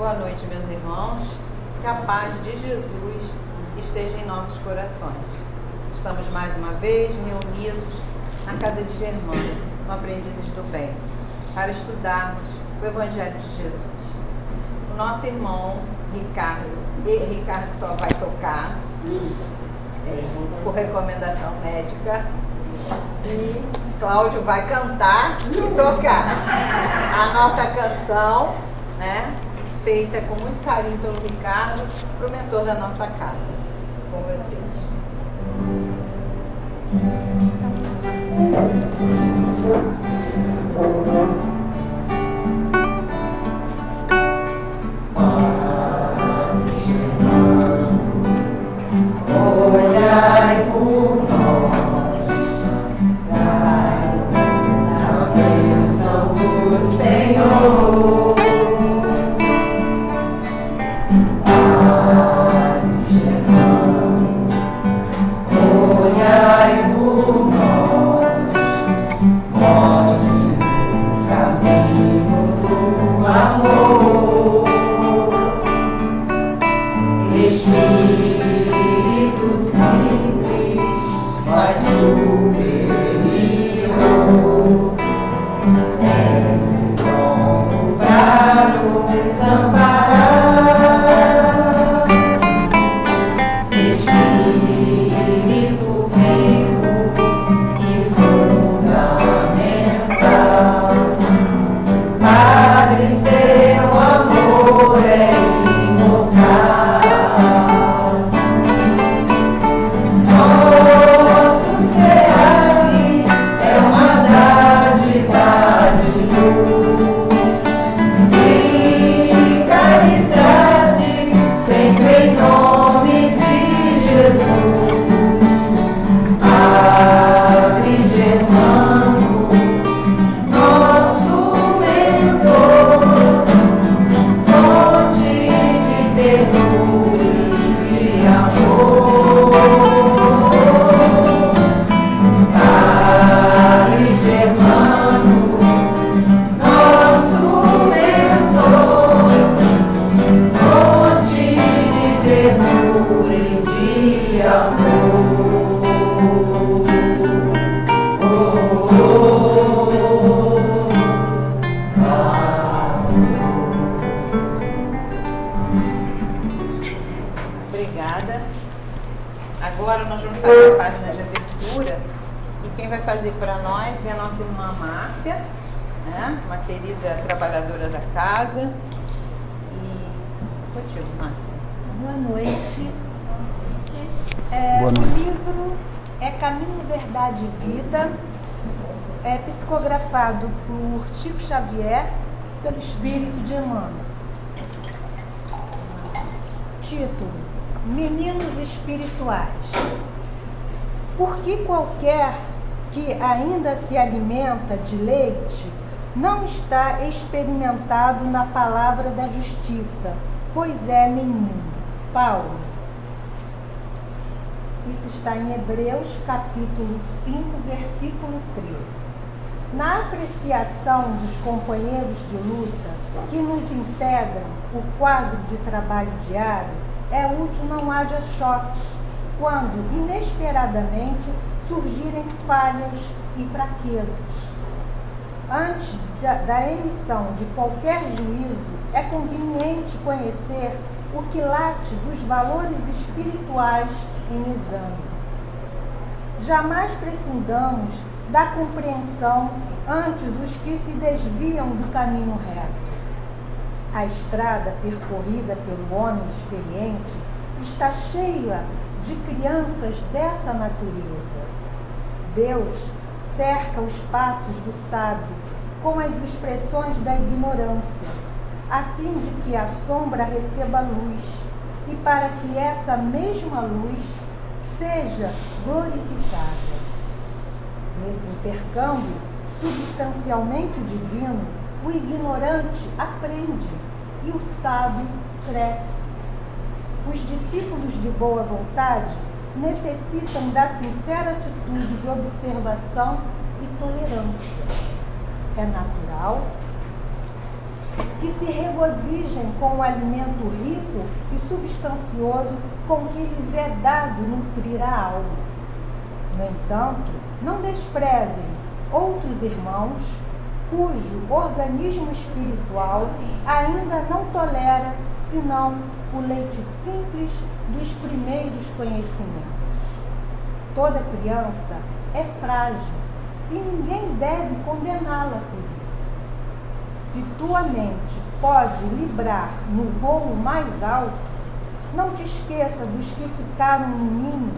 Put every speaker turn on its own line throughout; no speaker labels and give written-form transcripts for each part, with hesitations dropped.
Boa noite, meus irmãos. Que a paz de Jesus esteja em nossos corações. Estamos mais uma vez reunidos na casa de Germana, no Aprendizes do Bem, para estudarmos o Evangelho de Jesus. O nosso irmão Ricardo só vai tocar por recomendação médica, e Cláudio vai cantar e tocar a nossa canção, né, feita com muito carinho pelo Ricardo, para o mentor da nossa casa. Com vocês.
Olhai por nós, dai-nos a bênção do Senhor. Olhai por nós, mostre-nos o caminho do amor. Espírito simples, mas superior, sempre pronto para nos amparar. Espírito vivo e fundamental, Padre, seu amor é imortal.
Obrigada. Agora nós vamos fazer a página de abertura e quem vai fazer para nós é a nossa irmã Márcia, né? Uma querida trabalhadora da casa. E contigo, Márcia.
Boa noite.
Boa noite.
O livro é Caminho, Verdade e Vida, é psicografado por Chico Xavier, pelo Espírito de Emmanuel. Título: Meninos Espirituais. Porque qualquer que ainda se alimenta de leite não está experimentado na palavra da justiça, pois é menino. Paulo. Isso está em Hebreus, capítulo 5, versículo 13. Na apreciação dos companheiros de luta que nos integram o quadro de trabalho diário, é útil não haja choques quando, inesperadamente, surgirem falhas e fraquezas. Antes da emissão de qualquer juízo, é conveniente conhecer o quilate dos valores espirituais em exame. Jamais prescindamos da compreensão antes dos que se desviam do caminho reto. A estrada percorrida pelo homem experiente está cheia de crianças dessa natureza. Deus cerca os passos do sábio com as expressões da ignorância, a fim de que a sombra receba luz e para que essa mesma luz seja glorificada. Nesse intercâmbio substancialmente divino, o ignorante aprende e o sábio cresce. Os discípulos de boa vontade necessitam da sincera atitude de observação e tolerância. É natural que se regozijem com o alimento rico e substancioso com que lhes é dado nutrir a alma. No entanto, não desprezem outros irmãos cujo organismo espiritual ainda não tolera senão o leite simples dos primeiros conhecimentos. Toda criança é frágil e ninguém deve condená-la por isso. Se tua mente pode librar no voo mais alto, não te esqueça dos que ficaram no ninho,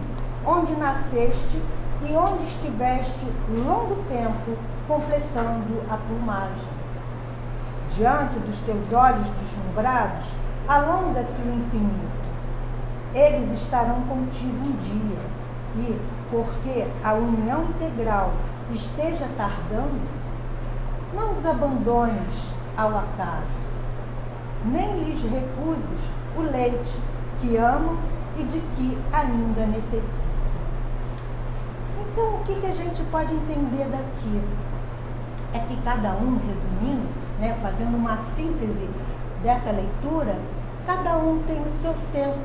onde nasceste e onde estiveste longo tempo completando a plumagem. Diante dos teus olhos deslumbrados, alonga-se o infinito. Eles estarão contigo um dia e, porque a união integral esteja tardando, não os abandones ao acaso, nem lhes recuses o leite que amam e de que ainda necessitam. Então, o que a gente pode entender daqui? É que cada um, resumindo, fazendo uma síntese dessa leitura, cada um tem o seu tempo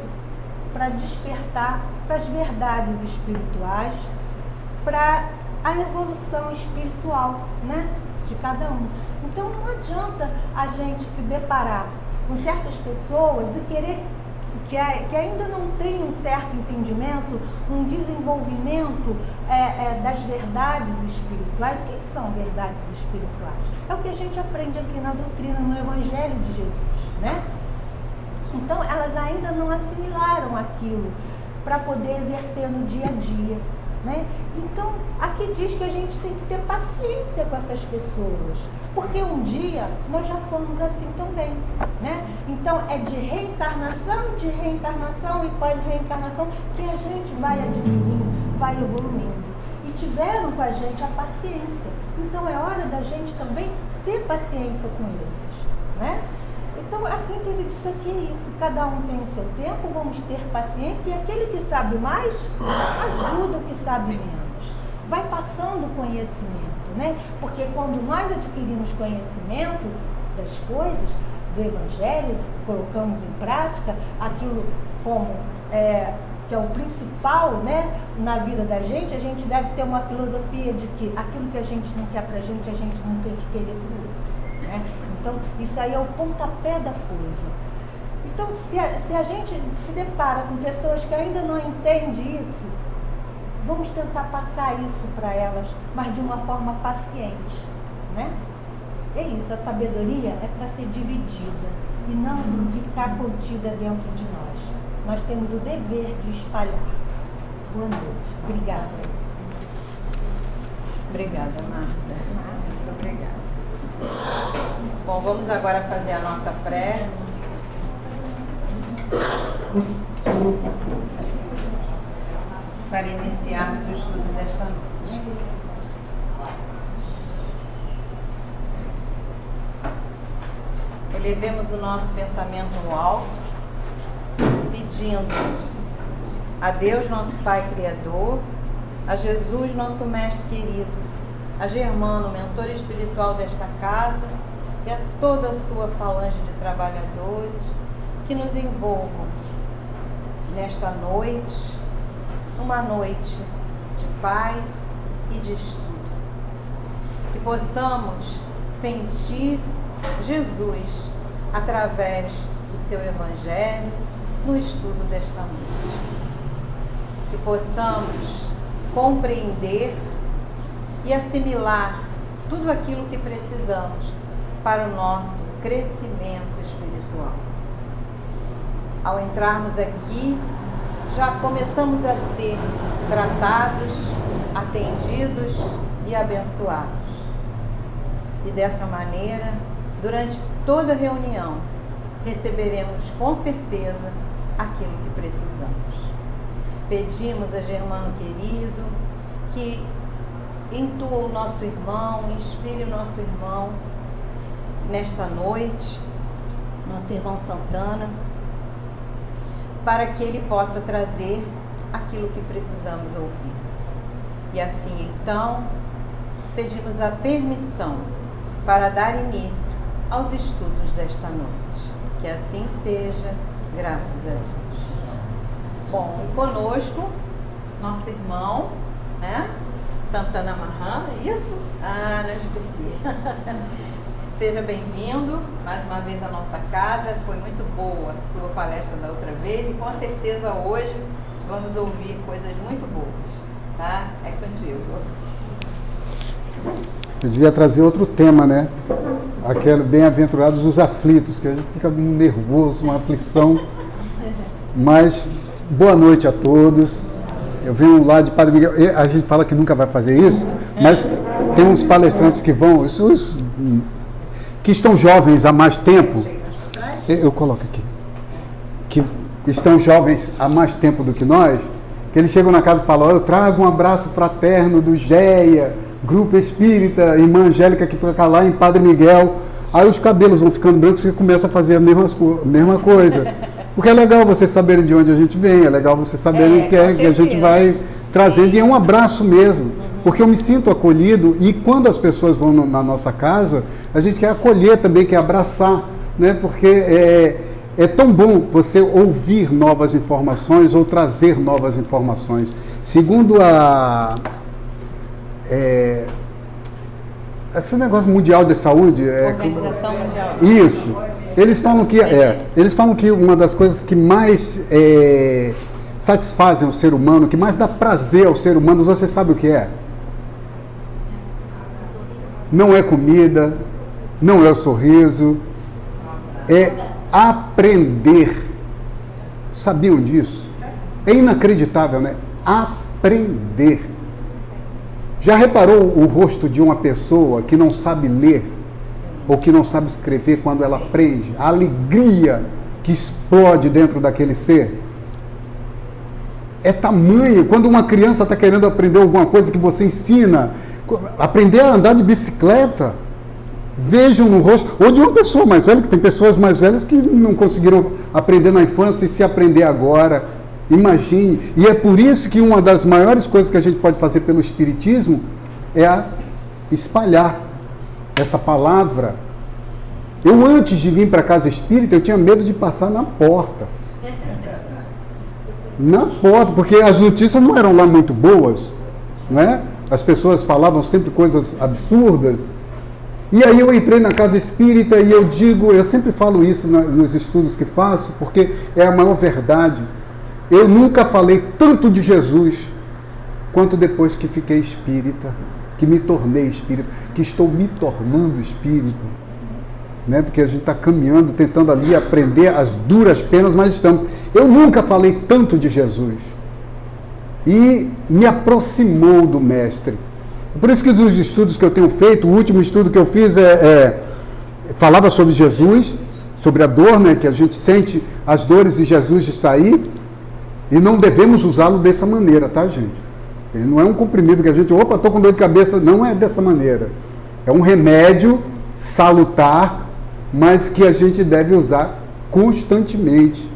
para despertar para as verdades espirituais, para a evolução espiritual, de cada um. Então não adianta a gente se deparar com certas pessoas e querer que ainda não tem um certo entendimento, um desenvolvimento das verdades espirituais. O que são verdades espirituais? É o que a gente aprende aqui na doutrina, no Evangelho de Jesus, Então, elas ainda não assimilaram aquilo para poder exercer no dia a dia, Então, aqui diz que a gente tem que ter paciência com essas pessoas, porque um dia nós já fomos assim também, Então, é de reencarnação e pós-reencarnação que a gente vai adquirindo, vai evoluindo. E tiveram com a gente a paciência. Então, é hora da gente também ter paciência com esses, Então, a síntese disso aqui é isso. Cada um tem o seu tempo, vamos ter paciência. E aquele que sabe mais, ajuda o que sabe menos. Vai passando conhecimento, Porque quando nós adquirimos conhecimento das coisas, do Evangelho, colocamos em prática aquilo como que é o principal, na vida da gente, a gente deve ter uma filosofia de que aquilo que a gente não quer pra gente, a gente não tem que querer pro outro, Então, isso aí é o pontapé da coisa. Então, se a gente se depara com pessoas que ainda não entendem isso, vamos tentar passar isso para elas, mas de uma forma paciente, É isso, a sabedoria é para ser dividida e não ficar contida dentro de nós. Nós temos o dever de espalhar. Boa noite. Obrigada.
Obrigada, Márcia. Muito obrigada. Bom, vamos agora fazer a nossa prece. Para iniciarmos o estudo desta noite. Elevemos o nosso pensamento no alto, pedindo a Deus, nosso Pai Criador, a Jesus, nosso Mestre querido, a Germano, mentor espiritual desta casa, e a toda a sua falange de trabalhadores que nos envolvam nesta noite, uma noite de paz e de estudo. Que possamos sentir Jesus através do seu Evangelho no estudo desta noite. Que possamos compreender e assimilar tudo aquilo que precisamos para o nosso crescimento espiritual. Ao entrarmos aqui, já começamos a ser tratados, atendidos e abençoados. E dessa maneira, durante toda a reunião, receberemos com certeza aquilo que precisamos. Pedimos a Germano querido que intua o nosso irmão, inspire o nosso irmão nesta noite, nosso irmão Santana, para que ele possa trazer aquilo que precisamos ouvir. E assim, então, pedimos a permissão para dar início aos estudos desta noite. Que assim seja, graças a Deus. Bom, e conosco, nosso irmão, né? Santana Mahan, isso? Ah, não esqueci. Seja bem-vindo mais uma vez à nossa casa. Foi muito boa a sua palestra da outra vez e com certeza hoje vamos ouvir coisas muito boas, tá? É contigo.
Eu devia trazer outro tema, né? Aquele bem-aventurados os aflitos, que a gente fica nervoso, uma aflição. Mas, boa noite a todos. Eu venho lá de Padre Miguel. A gente fala que nunca vai fazer isso, mas tem uns palestrantes que vão, os que estão jovens há mais tempo. Eu coloco aqui. Que estão jovens há mais tempo do que nós, que eles chegam na casa e falam: eu trago um abraço fraterno do GEA, Grupo Espírita, Irmã Angélica, que fica lá em Padre Miguel. Aí os cabelos vão ficando brancos e você começa a fazer a mesma coisa. Porque é legal vocês saberem de onde a gente vem, é legal vocês saberem que a gente vai trazendo, e é um abraço mesmo, porque eu me sinto acolhido, e quando as pessoas vão na nossa casa, a gente quer acolher também, quer abraçar, né? Porque é tão bom você ouvir novas informações ou trazer novas informações. Segundo esse negócio mundial de saúde,
Organização Mundial.
Isso. Eles falam que uma das coisas que mais satisfazem o ser humano, que mais dá prazer ao ser humano, você sabe o que é? Não é comida, não é o sorriso, é aprender. Sabiam disso? É inacreditável, né? Aprender. Já reparou o rosto de uma pessoa que não sabe ler ou que não sabe escrever quando ela aprende? A alegria que explode dentro daquele ser é tamanho. Quando uma criança está querendo aprender alguma coisa que você ensina, aprender a andar de bicicleta, vejam no rosto, ou de uma pessoa mais velha, que tem pessoas mais velhas que não conseguiram aprender na infância e se aprender agora. Imagine, e é por isso que uma das maiores coisas que a gente pode fazer pelo Espiritismo é espalhar essa palavra. Eu, antes de vir para a casa espírita, eu tinha medo de passar na porta. Na porta, porque as notícias não eram lá muito boas, né? As pessoas falavam sempre coisas absurdas. E aí eu entrei na casa espírita e eu sempre falo isso nos estudos que faço, porque é a maior verdade. Eu nunca falei tanto de Jesus quanto depois que fiquei espírita, que me tornei espírita, que estou me tornando espírita, né? Porque a gente está caminhando, tentando ali aprender as duras penas, mas estamos. Eu nunca falei tanto de Jesus e me aproximou do Mestre. Por isso que os estudos que eu tenho feito, o último estudo que eu fiz falava sobre Jesus, sobre a dor, né? Que a gente sente as dores e Jesus está aí. E não devemos usá-lo dessa maneira, tá, gente? Ele não é um comprimido que a gente, estou com dor de cabeça, não é dessa maneira. É um remédio salutar, mas que a gente deve usar constantemente.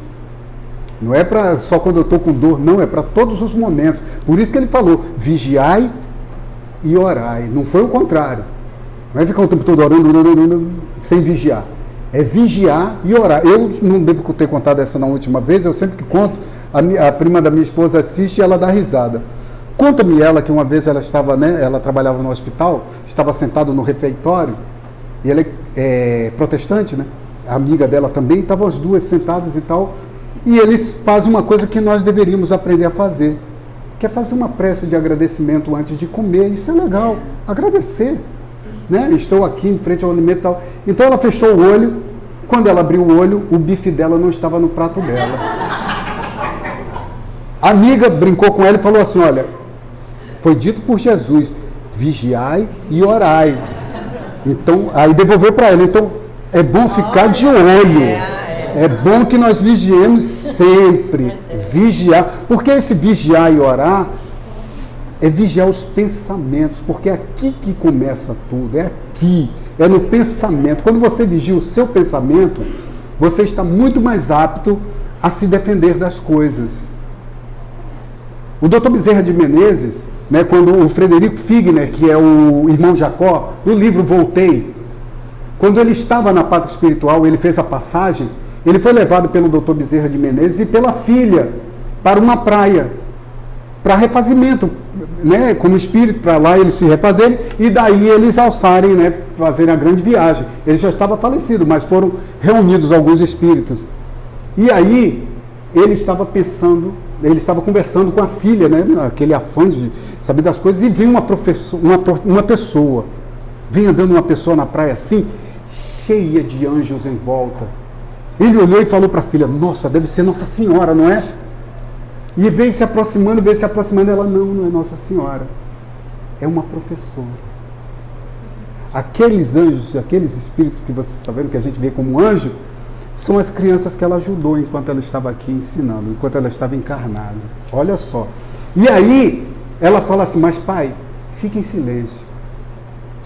Não é para só quando eu estou com dor, não, é para todos os momentos. Por isso que ele falou, vigiai e orai. Não foi o contrário. Não é ficar o tempo todo orando sem vigiar. É vigiar e orar. Eu não devo ter contado essa na última vez, eu sempre que conto, a prima da minha esposa assiste e ela dá risada. Conta-me ela que uma vez ela estava, né, ela trabalhava no hospital, estava sentada no refeitório, e ela é protestante, né? A amiga dela também, estavam as duas sentadas e tal, e eles fazem uma coisa que nós deveríamos aprender a fazer, que é fazer uma prece de agradecimento antes de comer. Isso é legal, agradecer, né? Estou aqui em frente ao alimento e tal. Então ela fechou o olho, quando ela abriu o olho, o bife dela não estava no prato dela. A amiga brincou com ela e falou assim: olha, foi dito por Jesus, vigiai e orai. Então, aí devolveu para ela. Então, é bom ficar de olho. É bom que nós vigiemos sempre. Vigiar. Porque esse vigiar e orar é vigiar os pensamentos. Porque é aqui que começa tudo. É aqui. É no pensamento. Quando você vigia o seu pensamento, você está muito mais apto a se defender das coisas. O Dr. Bezerra de Menezes, né, quando o Frederico Figner, que é o irmão Jacó, no livro Voltei, Quando ele estava na pátria espiritual, ele fez a passagem, ele foi levado pelo Dr. Bezerra de Menezes e pela filha para uma praia, para refazimento, né, como espírito, para lá eles se refazerem e daí eles alçarem, né, fazerem a grande viagem. Ele já estava falecido, mas foram reunidos alguns espíritos. E aí ele estava pensando, ele estava conversando com a filha, né, aquele afã de saber das coisas, e vem uma pessoa, vem andando uma pessoa na praia assim, cheia de anjos em volta. Ele olhou e falou para a filha: nossa, deve ser Nossa Senhora, não é? E veio se aproximando, ela: não é Nossa Senhora, é uma professora. Aqueles anjos, aqueles espíritos que você está vendo, que a gente vê como anjo, são as crianças que ela ajudou enquanto ela estava aqui ensinando, enquanto ela estava encarnada. Olha só. E aí, ela fala assim: mas pai, fique em silêncio.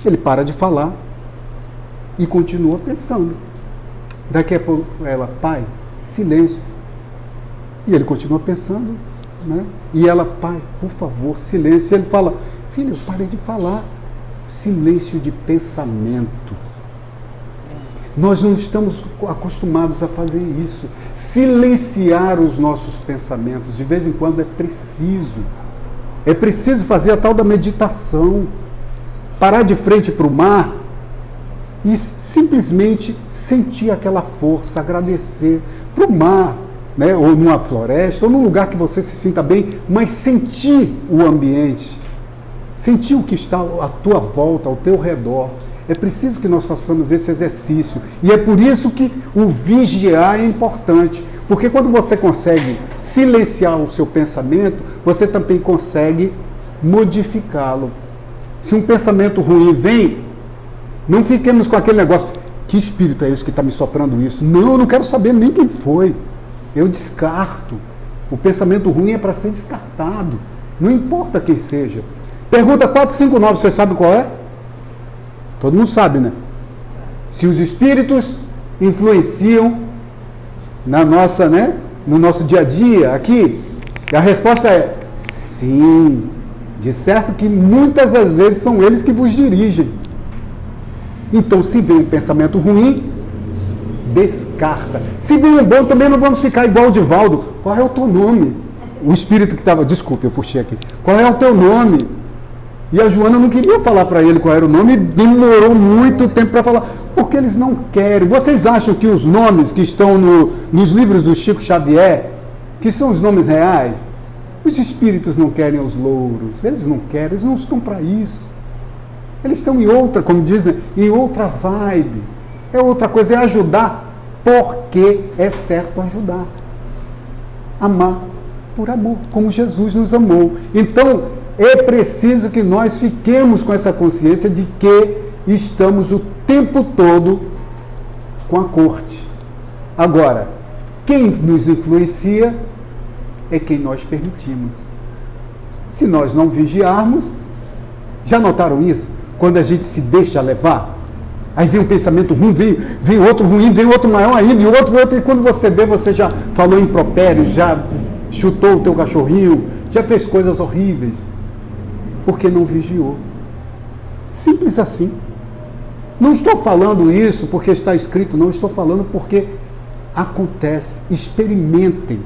Ele para de falar e continua pensando. Daqui a pouco ela: pai, silêncio. E ele continua pensando, né? E ela: pai, por favor, silêncio. E ele fala: filho, eu parei de falar. Silêncio de pensamento. Nós não estamos acostumados a fazer isso. Silenciar os nossos pensamentos. De vez em quando é preciso. É preciso fazer a tal da meditação. Parar de frente para o mar e simplesmente sentir aquela força, agradecer para o mar, né? Ou numa floresta, ou num lugar que você se sinta bem, mas sentir o ambiente, sentir o que está à tua volta, ao teu redor. É preciso que nós façamos esse exercício. E é por isso que o vigiar é importante. Porque quando você consegue silenciar o seu pensamento, você também consegue modificá-lo. Se um pensamento ruim vem, não fiquemos com aquele negócio: que espírito é esse que está me soprando isso? Não, eu não quero saber nem quem foi. Eu descarto. O pensamento ruim é para ser descartado. Não importa quem seja. Pergunta 459, você sabe qual é? Todo mundo sabe, né? Se os espíritos influenciam na nossa, né, no nosso dia a dia aqui, a resposta é sim. De certo que muitas das vezes são eles que vos dirigem. Então, se vem um pensamento ruim, descarta. Se vem um bom, também não vamos ficar igual o Divaldo. Qual é o teu nome? O espírito que estava... Desculpe, eu puxei aqui. Qual é o teu nome? E a Joana não queria falar para ele qual era o nome, e demorou muito tempo para falar, porque eles não querem. Vocês acham que os nomes que estão nos livros do Chico Xavier, que são os nomes reais, os espíritos não querem os louros, eles não querem, eles não estão para isso. Eles estão em outra, como dizem, em outra vibe. É outra coisa, é ajudar porque é certo ajudar. Amar por amor, como Jesus nos amou. Então, é preciso que nós fiquemos com essa consciência de que estamos o tempo todo com a corte. Agora, quem nos influencia é quem nós permitimos. Se nós não vigiarmos, já notaram isso? Quando a gente se deixa levar, aí vem um pensamento ruim, vem outro ruim, vem outro maior ainda, e outro, e quando você vê, você já falou impropério, já chutou o teu cachorrinho, já fez coisas horríveis, porque não vigiou. Simples assim. Não estou falando isso porque está escrito, não, estou falando porque acontece. Experimentem.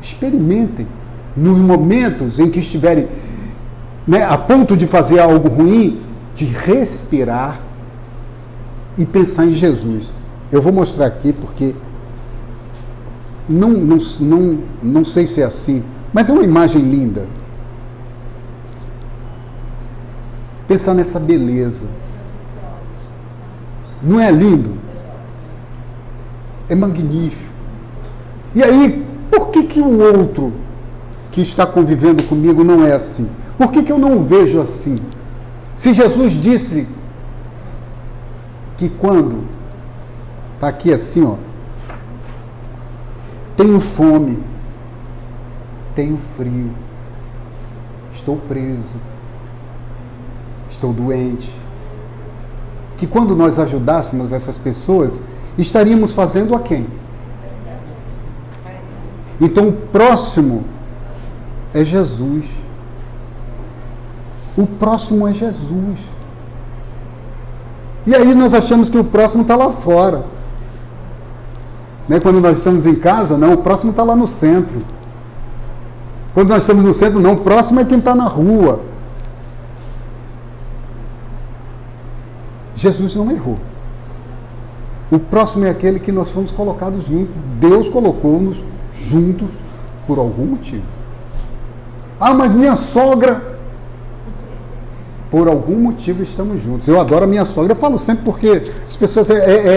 Experimentem. Nos momentos em que estiverem, né, a ponto de fazer algo ruim, de respirar e pensar em Jesus. Eu vou mostrar aqui porque não sei se é assim, mas é uma imagem linda. Pensar nessa beleza. Não é lindo? É magnífico. E aí, por que o outro que está convivendo comigo não é assim? Por que eu não o vejo assim? Se Jesus disse que quando está aqui assim, ó, tenho fome, tenho frio, estou preso, estou doente, que quando nós ajudássemos essas pessoas, estaríamos fazendo a quem? Então o próximo é Jesus. O próximo é Jesus. E aí nós achamos que o próximo está lá fora. Né? Quando nós estamos em casa, não, o próximo está lá no centro. Quando nós estamos no centro, não, o próximo é quem está na rua. Jesus não errou. O próximo é aquele que nós fomos colocados juntos. Deus colocou-nos juntos por algum motivo. Ah, mas minha sogra... Por algum motivo estamos juntos. Eu adoro a minha sogra. Eu falo sempre porque as pessoas,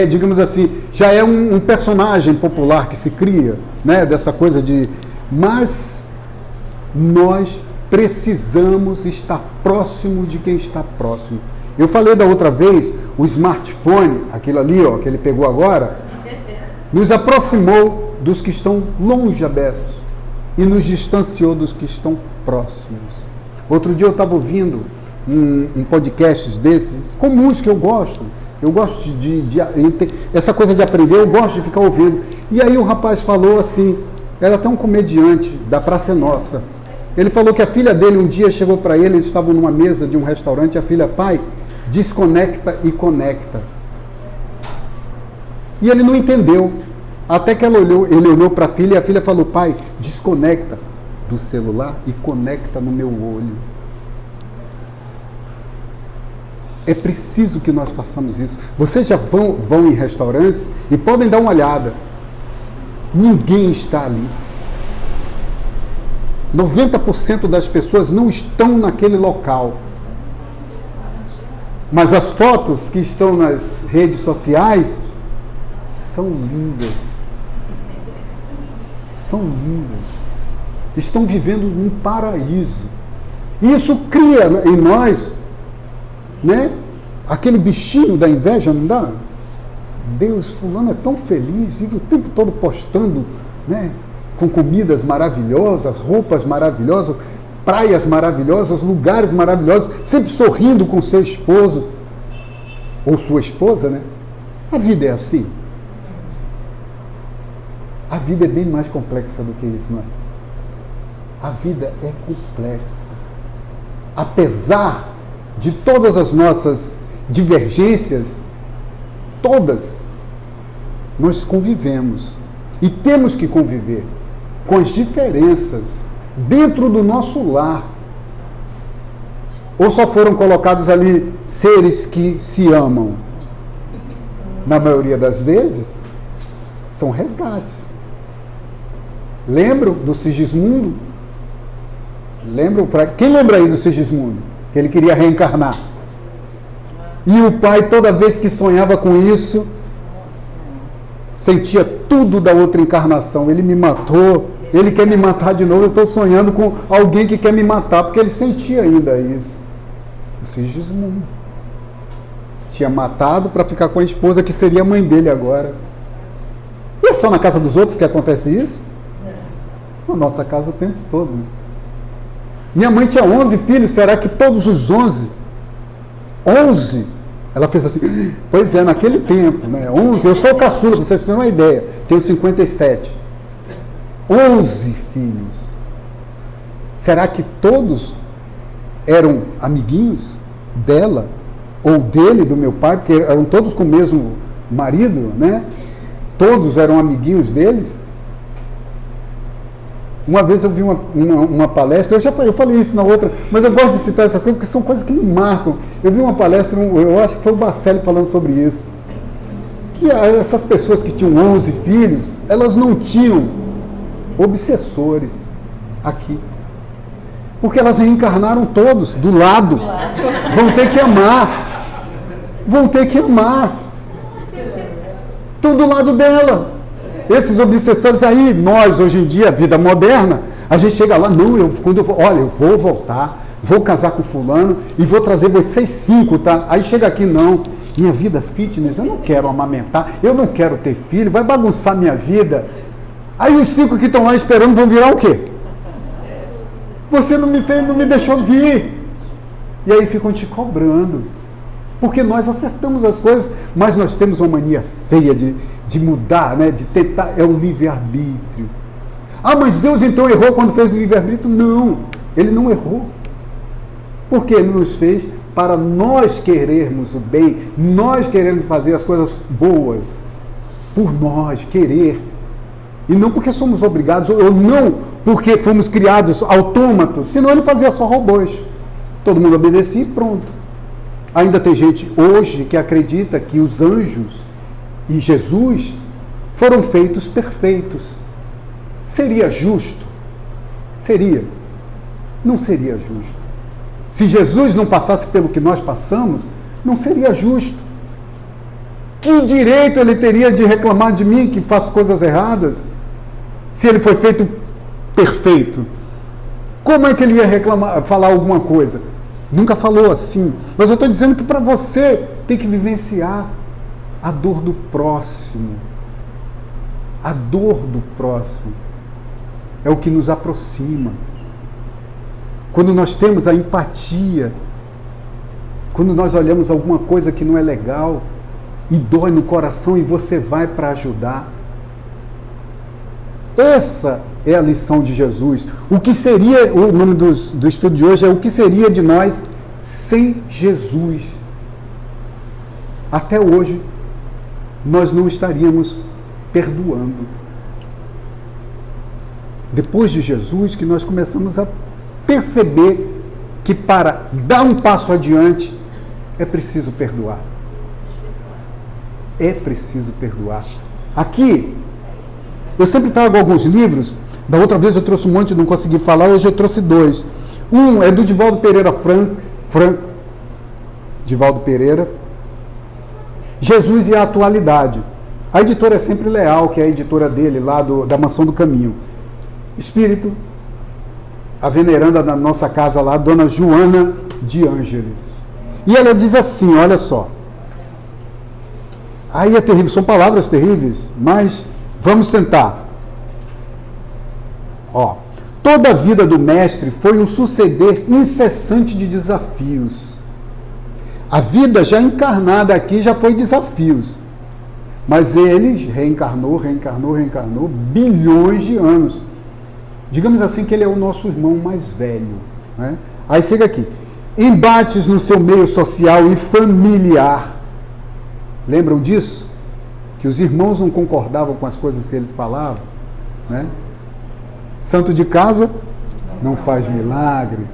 digamos assim, já é um personagem popular que se cria, né? Dessa coisa de... Mas nós precisamos estar próximo de quem está próximo. Eu falei da outra vez, o smartphone, aquilo ali, ó, que ele pegou agora, nos aproximou dos que estão longe a beça e nos distanciou dos que estão próximos. Outro dia eu estava ouvindo um podcast desses, comuns que eu gosto essa coisa de aprender, eu gosto de ficar ouvindo. E aí o rapaz falou assim, era até um comediante da Praça é Nossa. Ele falou que a filha dele um dia chegou para ele, eles estavam numa mesa de um restaurante, a filha, pai, desconecta e conecta. E ele não entendeu. Até que ele olhou para a filha e a filha falou, pai, desconecta do celular e conecta no meu olho. É preciso que nós façamos isso. Vocês já vão em restaurantes e podem dar uma olhada. Ninguém está ali. 90% das pessoas não estão naquele local. Mas as fotos que estão nas redes sociais são lindas. São lindas. Estão vivendo num paraíso. Isso cria em nós, né? Aquele bichinho da inveja, não dá? Deus, fulano é tão feliz, vive o tempo todo postando, né? Com comidas maravilhosas, roupas maravilhosas, praias maravilhosas, lugares maravilhosos, sempre sorrindo com seu esposo ou sua esposa, né? A vida é assim. A vida é bem mais complexa do que isso, não é? A vida é complexa. Apesar de todas as nossas divergências, todas, nós convivemos. E temos que conviver com as diferenças dentro do nosso lar. Ou só foram colocados ali seres que se amam? Na maioria das vezes, são resgates. Lembram do Sigismundo? Quem lembra aí do Sigismundo? Que ele queria reencarnar. E o pai, toda vez que sonhava com isso, sentia tudo da outra encarnação. Ele me matou, ele quer me matar de novo, eu estou sonhando com alguém que quer me matar, porque ele sentia ainda isso. O Sigismundo tinha matado para ficar com a esposa, que seria a mãe dele agora. E é só na casa dos outros que acontece isso? Na nossa casa o tempo todo, né? Minha mãe tinha 11 filhos, será que todos os 11? 11? Ela fez assim, pois é, naquele tempo, né? 11, eu sou o caçula, para vocês terem uma ideia, tenho 57. 11 filhos. Será que todos eram amiguinhos dela? Ou dele, do meu pai? Porque eram todos com o mesmo marido, né? Todos eram amiguinhos deles? Uma vez eu vi uma palestra, eu falei isso na outra, mas eu gosto de citar essas coisas porque são coisas que me marcam. Eu vi uma palestra, eu acho que foi o Bacelli falando sobre isso, que essas pessoas que tinham 11 filhos, elas não tinham obsessores aqui, porque elas reencarnaram todos do lado, vão ter que amar, estão do lado dela. Esses obsessores aí, nós hoje em dia, vida moderna, a gente chega lá, não, eu vou voltar, vou casar com fulano e vou trazer vocês 5, tá? Aí chega aqui, não, minha vida fitness, eu não quero amamentar, eu não quero ter filho, vai bagunçar minha vida. Aí os 5 que estão lá esperando vão virar o quê? Você não me deixou vir. E aí ficam te cobrando. Porque nós acertamos as coisas, mas nós temos uma mania feia de mudar, né? De tentar, é o livre-arbítrio. Ah, mas Deus então errou quando fez o livre-arbítrio? Não, Ele não errou. Porque Ele nos fez para nós querermos o bem, nós queremos fazer as coisas boas, por nós querer, e não porque somos obrigados, ou não porque fomos criados autômatos, senão ele fazia só robôs. Todo mundo obedecia e pronto. Ainda tem gente hoje que acredita que os anjos e Jesus foram feitos perfeitos. Seria justo? Seria. Não seria justo. Se Jesus não passasse pelo que nós passamos, não seria justo. Que direito ele teria de reclamar de mim que faço coisas erradas, se ele foi feito perfeito? Como é que ele ia reclamar, falar alguma coisa? Nunca falou assim. Mas eu estou dizendo que para você tem que vivenciar a dor do próximo. A dor do próximo é o que nos aproxima. Quando nós temos a empatia, quando nós olhamos alguma coisa que não é legal e dói no coração e você vai para ajudar. Essa é a lição de Jesus. O que seria, o nome do estudo de hoje é o que seria de nós sem Jesus. Até hoje, nós não estaríamos perdoando. Depois de Jesus que nós começamos a perceber que para dar um passo adiante é preciso perdoar. É preciso perdoar. Aqui, eu sempre trago alguns livros. Da outra vez eu trouxe um monte e não consegui falar, hoje eu trouxe 2. Um é do Divaldo Pereira Franco, Divaldo Pereira, Jesus e a Atualidade. A editora é Sempre Leal, que é a editora dele, lá da Mansão do Caminho. Espírito, a veneranda da nossa casa lá, Dona Joana de Ângeles. E ela diz assim, olha só. Aí é terrível, são palavras terríveis, mas vamos tentar. Ó, toda a vida do mestre foi um suceder incessante de desafios. A vida já encarnada aqui já foi desafios. Mas ele reencarnou bilhões de anos. Digamos assim que ele é o nosso irmão mais velho. Né? Aí chega aqui. Embates no seu meio social e familiar. Lembram disso? Que os irmãos não concordavam com as coisas que eles falavam. Né? Santo de casa não faz milagre.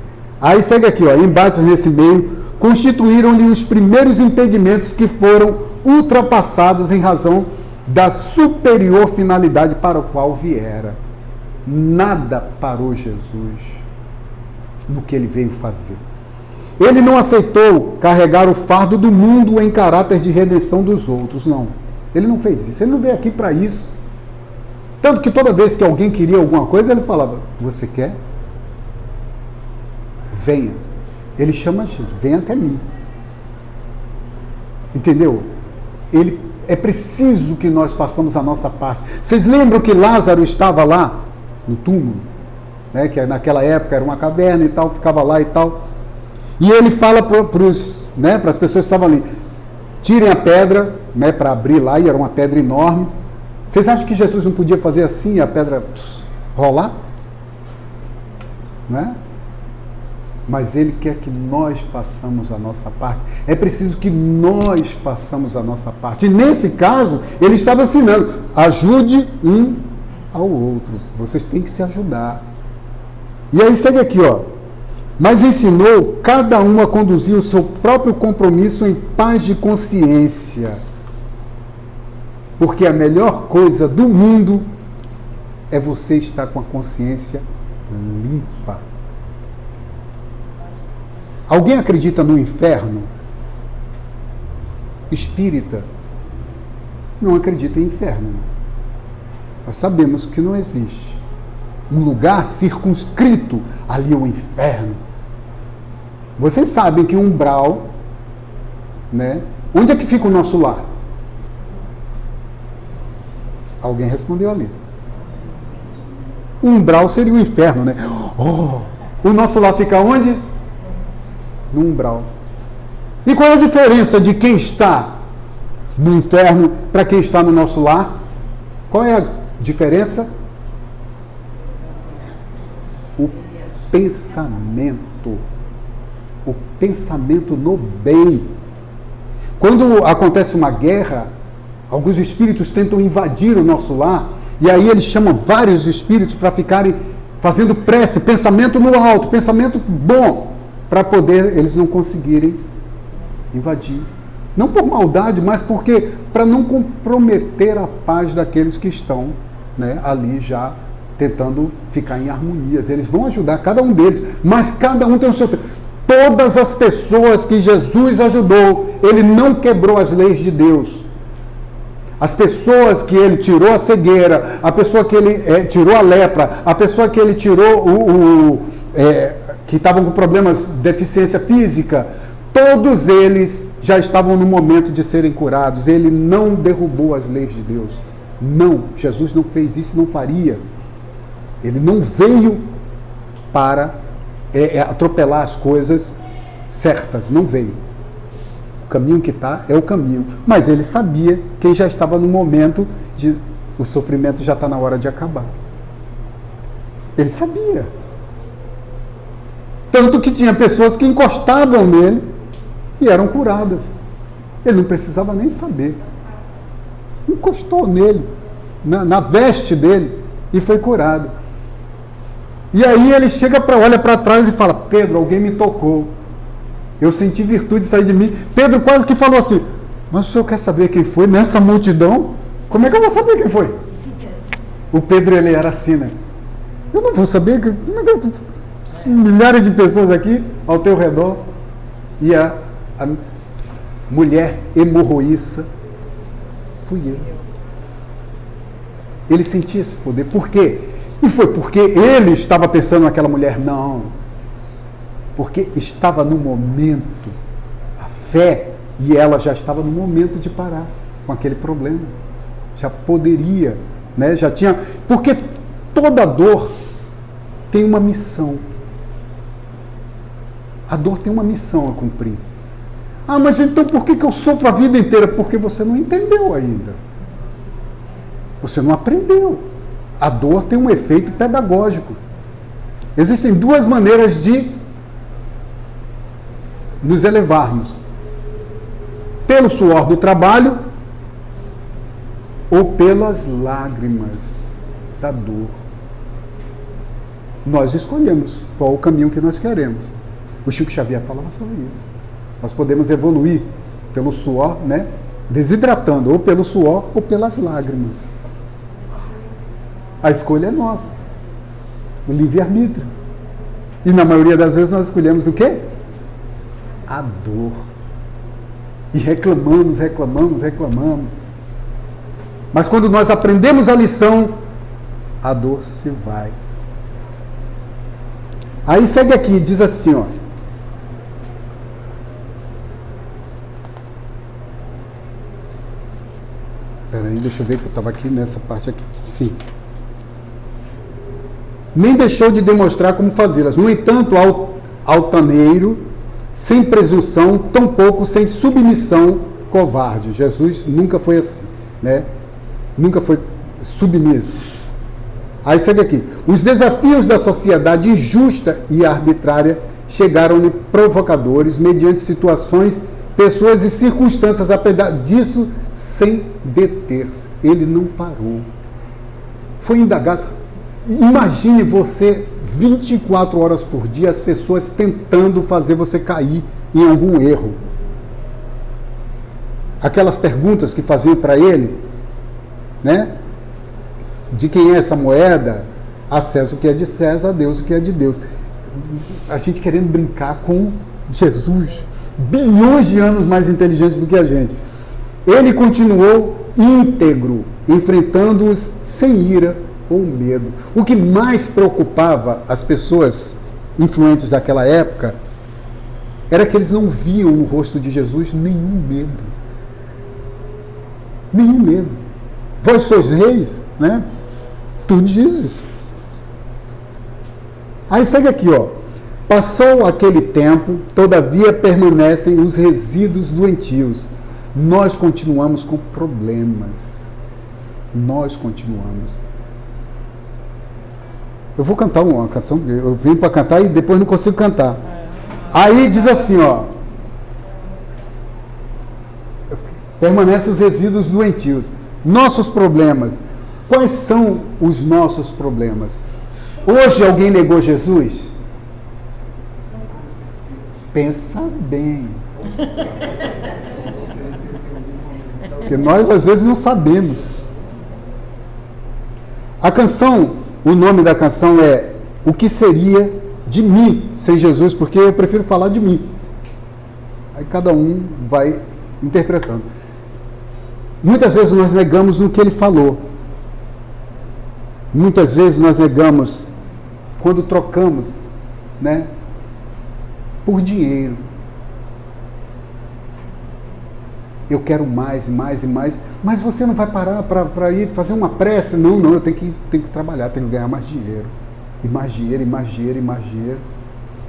Aí segue aqui, ó, embates nesse meio constituíram-lhe os primeiros impedimentos que foram ultrapassados em razão da superior finalidade para o qual viera. Nada parou Jesus no que ele veio fazer. Ele não aceitou carregar o fardo do mundo em caráter de redenção dos outros, não. Ele não fez isso, ele não veio aqui para isso. Tanto que toda vez que alguém queria alguma coisa, ele falava, você quer? Venha. Ele chama a gente, venha até mim. Entendeu? É preciso que nós façamos a nossa parte. Vocês lembram que Lázaro estava lá, no túmulo? Né, que naquela época era uma caverna e tal, ficava lá e tal. E ele fala para as pessoas que estavam ali, tirem a pedra, né, para abrir lá, e era uma pedra enorme. Vocês acham que Jesus não podia fazer assim e a pedra rolar? Não é? Mas ele quer que nós façamos a nossa parte. É preciso que nós façamos a nossa parte. E nesse caso, ele estava ensinando, ajude um ao outro. Vocês têm que se ajudar. E aí segue aqui, ó. Mas ensinou cada um a conduzir o seu próprio compromisso em paz de consciência. Porque a melhor coisa do mundo é você estar com a consciência limpa. Alguém acredita no inferno? Espírita não acredita em inferno. Nós sabemos que não existe um lugar circunscrito, ali é o inferno. Vocês sabem que umbral, né? Onde é que fica o nosso lar? Alguém respondeu ali. Umbral seria o inferno, né? Oh, o nosso lar fica onde? No umbral. E qual é a diferença de quem está no inferno para quem está no nosso lar? Qual é a diferença? O pensamento. o pensamento no bem. Quando acontece uma guerra, alguns espíritos tentam invadir o nosso lar, e aí eles chamam vários espíritos para ficarem fazendo prece, pensamento no alto, pensamento bom, para poder eles não conseguirem invadir. Não por maldade, mas porque para não comprometer a paz daqueles que estão, né, ali já tentando ficar em harmonias. Eles vão ajudar cada um deles, mas cada um tem o seu tempo. Todas as pessoas que Jesus ajudou, ele não quebrou as leis de Deus. As pessoas que ele tirou a cegueira, a pessoa que ele tirou a lepra, a pessoa que ele tirou que estavam com problemas de deficiência física, todos eles já estavam no momento de serem curados. Ele não derrubou as leis de Deus. Não, Jesus não fez isso e não faria. Ele não veio para atropelar as coisas certas, não veio. O caminho que está é o caminho. Mas ele sabia que já estava no momento de o sofrimento já está na hora de acabar. Ele sabia. Tanto que tinha pessoas que encostavam nele e eram curadas. Ele não precisava nem saber. Encostou nele, na veste dele, e foi curado. E aí ele olha para trás e fala: Pedro, alguém me tocou. Eu senti virtude sair de mim. Pedro quase que falou assim: mas o senhor quer saber quem foi nessa multidão? Como é que eu vou saber quem foi? O Pedro, ele era assim, né? Eu não vou saber. Como é que milhares de pessoas aqui ao teu redor. E a mulher hemorroíça fui eu. Ele sentia esse poder. Por quê? E foi porque ele estava pensando naquela mulher? Não. Porque estava no momento, a fé, e ela já estava no momento de parar com aquele problema. Já poderia, né? Já tinha. Porque toda dor tem uma missão. A dor tem uma missão a cumprir. Ah, mas então por que eu sofro a vida inteira? Porque você não entendeu ainda. Você não aprendeu. A dor tem um efeito pedagógico. Existem duas maneiras de nos elevarmos: pelo suor do trabalho ou pelas lágrimas da dor. Nós escolhemos qual o caminho que nós queremos. O Chico Xavier falava sobre isso. Nós podemos evoluir pelo suor, né? Desidratando, ou pelo suor ou pelas lágrimas. A escolha é nossa. O livre-arbítrio. E na maioria das vezes nós escolhemos o quê? A dor. E reclamamos. Mas quando nós aprendemos a lição, a dor se vai. Aí segue aqui, diz assim, ó. Peraí, deixa eu ver que eu estava aqui nessa parte aqui. Sim. Nem deixou de demonstrar como fazê-las. No entanto, altaneiro, sem presunção, tampouco sem submissão, covarde. Jesus nunca foi assim, né? Nunca foi submisso. Aí segue aqui. Os desafios da sociedade injusta e arbitrária chegaram-lhe provocadores mediante situações, pessoas e circunstâncias, apesar disso, sem deter-se. Ele não parou. Foi indagado. Imagine você 24 horas por dia, as pessoas tentando fazer você cair em algum erro. Aquelas perguntas que faziam para ele, né? De quem é essa moeda? A César o que é de César, a Deus o que é de Deus. A gente querendo brincar com Jesus, bilhões de anos mais inteligentes do que a gente. Ele continuou íntegro, enfrentando-os sem ira ou medo. O que mais preocupava as pessoas influentes daquela época era que eles não viam no rosto de Jesus nenhum medo. Nenhum medo. Vós sois reis, né? Tu dizes. Aí segue aqui, ó. Passou aquele tempo, todavia permanecem os resíduos doentios. Nós continuamos com problemas. Nós continuamos. Eu vou cantar uma canção, eu vim para cantar e depois não consigo cantar. Aí diz assim, ó. Permanecem os resíduos doentios. Nossos problemas. Quais são os nossos problemas? Hoje alguém negou Jesus? Pensa bem. Porque nós às vezes não sabemos. A canção, o nome da canção é O que seria de mim sem Jesus? Porque eu prefiro falar de mim. Aí cada um vai interpretando. Muitas vezes nós negamos no que ele falou. Muitas vezes nós negamos quando trocamos, né, por dinheiro. Eu quero mais e mais e mais, mas você não vai parar para ir fazer uma prece? Não, eu tenho que trabalhar, tenho que ganhar mais dinheiro. E mais dinheiro, e mais dinheiro, e mais dinheiro.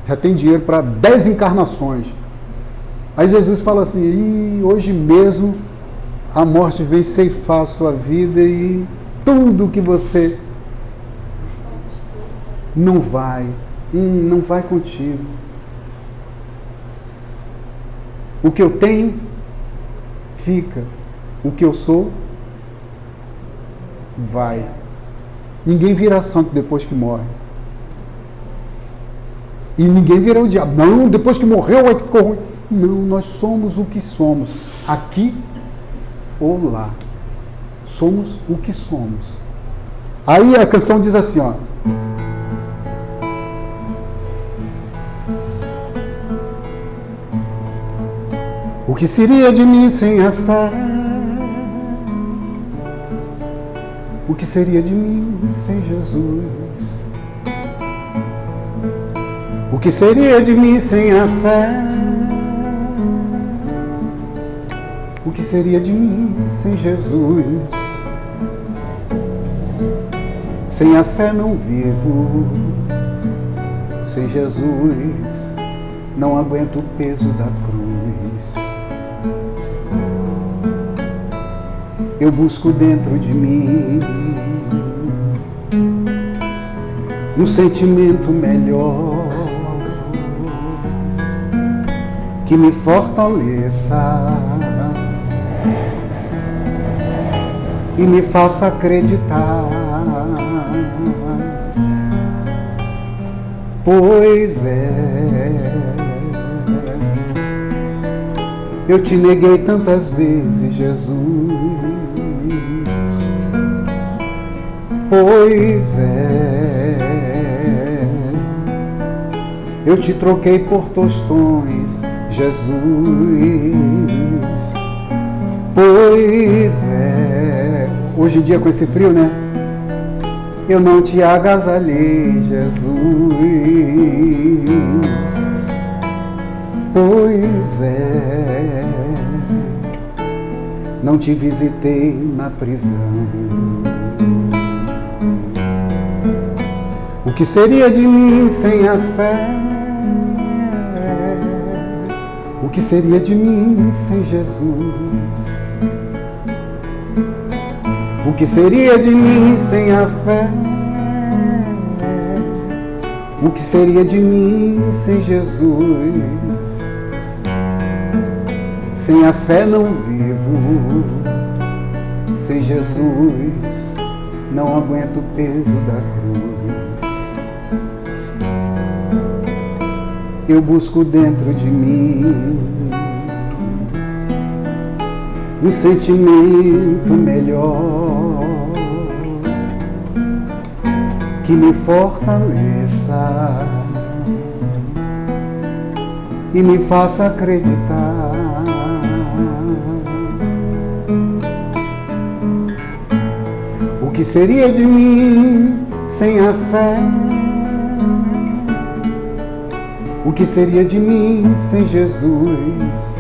Já tem dinheiro para 10 encarnações. Aí Jesus fala assim, hoje mesmo a morte vem ceifar a sua vida e tudo que você não vai contigo. O que eu tenho fica, o que eu sou vai. Ninguém vira santo depois que morre. E ninguém vira o diabo. Não, depois que morreu é que ficou ruim. Não, nós somos o que somos, aqui ou lá. Somos o que somos. Aí a canção diz assim, ó. O que seria de mim sem a fé? O que seria de mim sem Jesus? O que seria de mim sem a fé? O que seria de mim sem Jesus? Sem a fé não vivo, sem Jesus não aguento o peso da cruz. Eu busco dentro de mim um sentimento melhor que me fortaleça e me faça acreditar. Pois é, eu te neguei tantas vezes, Jesus. Pois é, eu te troquei por tostões, Jesus. Pois é, hoje em dia com esse frio, né? Eu não te agasalhei, Jesus. Pois é, não te visitei na prisão. O que seria de mim sem a fé? O que seria de mim sem Jesus? O que seria de mim sem a fé? O que seria de mim sem Jesus? Sem a fé não vivo, sem Jesus não aguento o peso da cruz. Eu busco dentro de mim um sentimento melhor que me fortaleça e me faça acreditar. O que seria de mim sem a fé? O que seria de mim sem Jesus?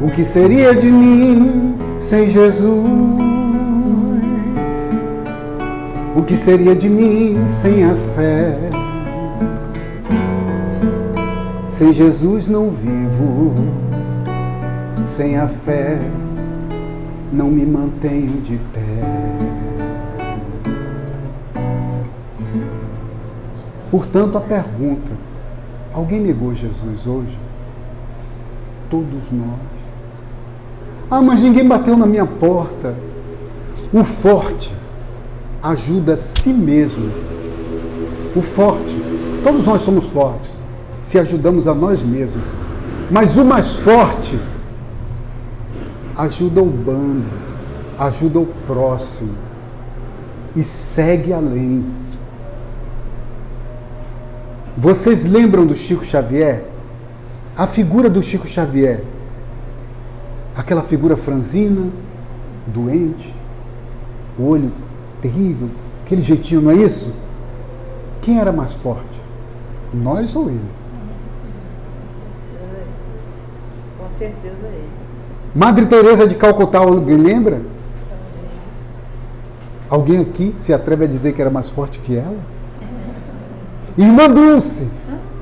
O que seria de mim sem Jesus? O que seria de mim sem a fé? Sem Jesus não vivo, sem a fé não me mantenho de pé. Portanto, a pergunta: Alguém negou Jesus hoje? Todos nós. Ah, mas ninguém bateu na minha porta. O forte ajuda a si mesmo. O forte, todos nós somos fortes, se ajudamos a nós mesmos. Mas o mais forte ajuda o bando, ajuda o próximo e segue além. Vocês lembram do Chico Xavier? A figura do Chico Xavier, aquela figura franzina, doente, o olho terrível, aquele jeitinho, não é isso? Quem era mais forte? Nós ou ele?
Com certeza ele.
Madre Teresa de Calcutá, alguém lembra? Alguém aqui se atreve a dizer que era mais forte que ela? Irmã Dulce!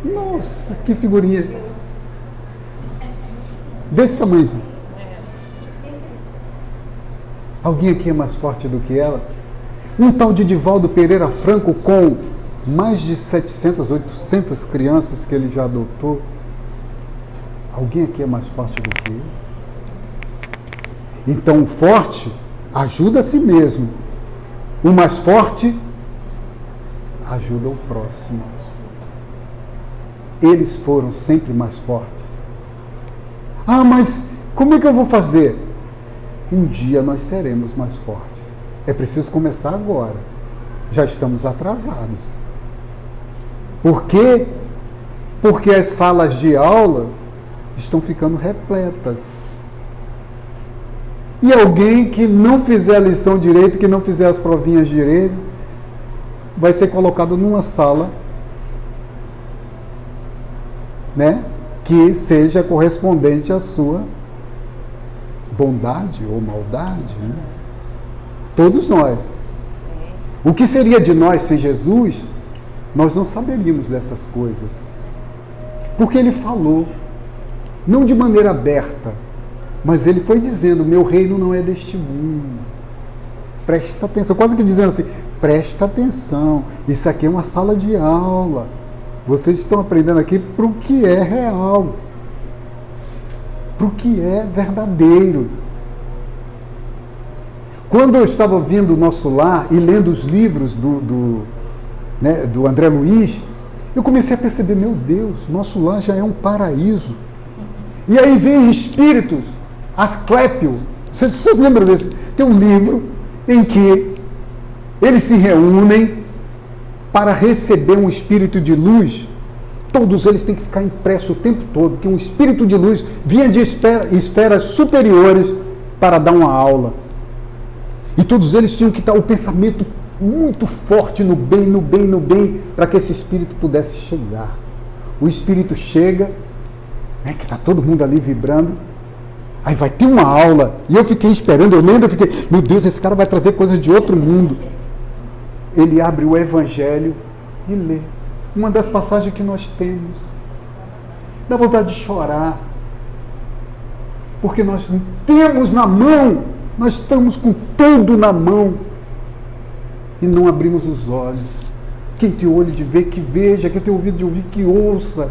Nossa, que figurinha! Desse tamanhozinho. Alguém aqui é mais forte do que ela? Um tal de Divaldo Pereira Franco com mais de 700, 800 crianças que ele já adotou. Alguém aqui é mais forte do que ele? Então o forte ajuda a si mesmo. O mais forte ajuda o próximo. Eles foram sempre mais fortes. Ah, mas como é que eu vou fazer? Um dia nós seremos mais fortes. É preciso começar agora. Já estamos atrasados. Por quê? Porque as salas de aula estão ficando repletas. E alguém que não fizer a lição direito, que não fizer as provinhas direito, vai ser colocado numa sala, né, que seja correspondente à sua bondade ou maldade, né? Todos nós. O que seria de nós sem Jesus? Nós não saberíamos dessas coisas. Porque ele falou, não de maneira aberta, mas ele foi dizendo, meu reino não é deste mundo. Presta atenção, quase que dizendo assim, presta atenção, isso aqui é uma sala de aula. Vocês estão aprendendo aqui para o que é real, para o que é verdadeiro. Quando eu estava vindo o Nosso Lar e lendo os livros do André Luiz, eu comecei a perceber, meu Deus, Nosso Lar já é um paraíso. E aí vem espíritos, Asclépio, vocês lembram desse? Tem um livro em que eles se reúnem para receber um espírito de luz. Todos eles têm que ficar impressos o tempo todo, que um espírito de luz vinha de esferas superiores para dar uma aula. E todos eles tinham que estar o pensamento muito forte no bem, no bem, no bem, para que esse espírito pudesse chegar. O espírito chega, né, que está todo mundo ali vibrando, aí vai ter uma aula, e eu fiquei esperando, eu lendo, eu fiquei, meu Deus, esse cara vai trazer coisas de outro mundo. Ele abre o Evangelho e lê. Uma das passagens que nós temos. Dá vontade de chorar. Porque nós temos na mão, nós estamos com tudo na mão. E não abrimos os olhos. Quem tem olho de ver, que veja. Quem tem ouvido de ouvir, que ouça.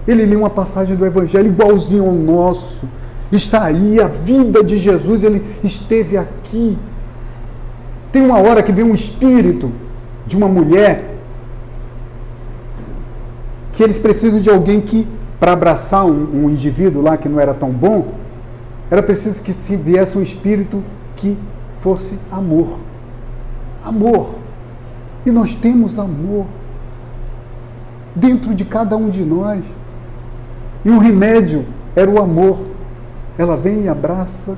Ele lê uma passagem do Evangelho igualzinho ao nosso. Está aí, a vida de Jesus, ele esteve aqui. Tem uma hora que vem um espírito de uma mulher que eles precisam de alguém que, para abraçar um indivíduo lá que não era tão bom, era preciso que viesse um espírito que fosse amor. Amor. E nós temos amor dentro de cada um de nós. E o remédio era o amor. Ela vem e abraça.